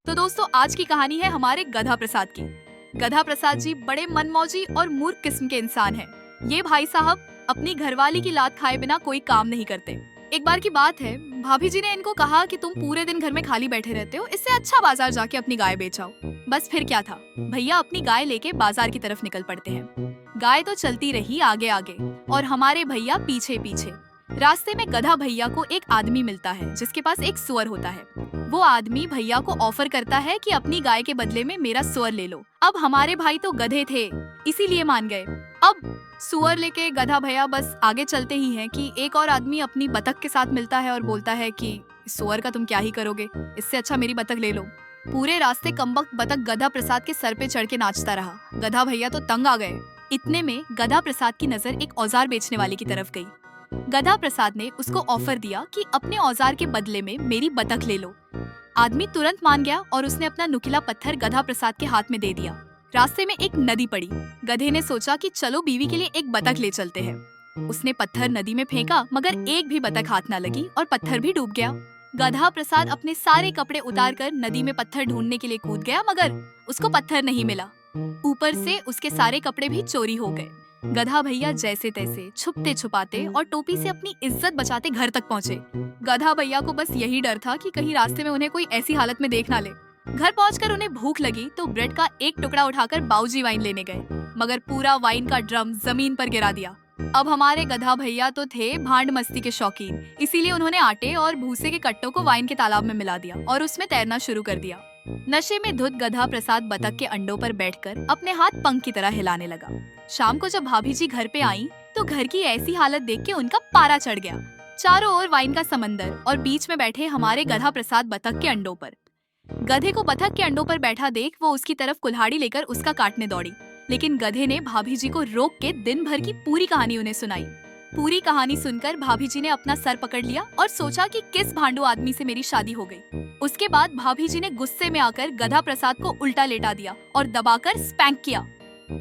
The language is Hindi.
तो दोस्तों आज की कहानी है हमारे गधा प्रसाद की। गधा प्रसाद जी बड़े मनमौजी और मूर्ख किस्म के इंसान हैं। ये भाई साहब अपनी घरवाली की लात खाए बिना कोई काम नहीं करते। एक बार की बात है, भाभी जी ने इनको कहा कि तुम पूरे दिन घर में खाली बैठे रहते हो, इससे अच्छा बाजार जाके अपनी गाय बेच आओ। बस फिर क्या था, भैया अपनी गाय लेके बाजार की तरफ निकल पड़ते हैं। गाय तो चलती रही आगे आगे और हमारे भैया पीछे पीछे। रास्ते में गधा भैया को एक आदमी मिलता है जिसके पास एक सुअर होता है। वो आदमी भैया को ऑफर करता है कि अपनी गाय के बदले में मेरा सुअर ले लो। अब हमारे भाई तो गधे थे, इसीलिए मान गए। अब सुअर लेके गधा भैया बस आगे चलते ही हैं कि एक और आदमी अपनी बतख के साथ मिलता है और बोलता है कि सुअर का तुम क्या ही करोगे, इससे अच्छा मेरी बतख ले लो। पूरे रास्ते कमबख्त बतख गधा प्रसाद के सर पे चढ़ के नाचता रहा। गधा भैया तो तंग आ गए। इतने में गधा प्रसाद की नजर एक औजार बेचने वाले की तरफ गई। गधा प्रसाद ने उसको ऑफर दिया कि अपने औजार के बदले में मेरी बतख ले लो। आदमी तुरंत मान गया और उसने अपना नुकीला पत्थर गधा प्रसाद के हाथ में दे दिया। रास्ते में एक नदी पड़ी। गधे ने सोचा कि चलो बीवी के लिए एक बतख ले चलते हैं। उसने पत्थर नदी में फेंका मगर एक भी बतख हाथ न लगी और पत्थर भी डूब गया। गधा प्रसाद अपने सारे कपड़े उतारकर नदी में पत्थर ढूंढने के लिए कूद गया मगर उसको पत्थर नहीं मिला। ऊपर से उसके सारे कपड़े भी चोरी हो गए। गधा भैया जैसे तैसे छुपते छुपाते और टोपी से अपनी इज्जत बचाते घर तक पहुँचे। गधा भैया को बस यही डर था कि कहीं रास्ते में उन्हें कोई ऐसी हालत में देख ना ले। घर पहुंचकर उन्हें भूख लगी तो ब्रेड का एक टुकड़ा उठाकर बाऊजी वाइन लेने गए मगर पूरा वाइन का ड्रम जमीन पर गिरा दिया। अब हमारे गधा भैया तो थे भांड मस्ती के शौकीन, इसीलिए उन्होंने आटे और भूसे के कट्टों को वाइन के तालाब में मिला दिया और उसमें तैरना शुरू कर दिया। नशे में धुत गधा प्रसाद बतख के अंडों पर बैठकर अपने हाथ पंख की तरह हिलाने लगा। शाम को जब भाभी जी घर पे आई तो घर की ऐसी हालत देख के उनका पारा चढ़ गया। चारों ओर वाइन का समंदर और बीच में बैठे हमारे गधा प्रसाद बतख के अंडों पर। गधे को बतख के अंडों पर बैठा देख वो उसकी तरफ कुल्हाड़ी लेकर उसका काटने दौड़ी, लेकिन गधे ने भाभी जी को रोक के दिन भर की पूरी कहानी उन्हें सुनाई। पूरी कहानी सुनकर भाभी जी ने अपना सर पकड़ लिया और सोचा कि किस भांडू आदमी से मेरी शादी हो गई। उसके बाद भाभी जी ने गुस्से में आकर गधा प्रसाद को उल्टा लेटा दिया और दबाकर स्पैंक किया।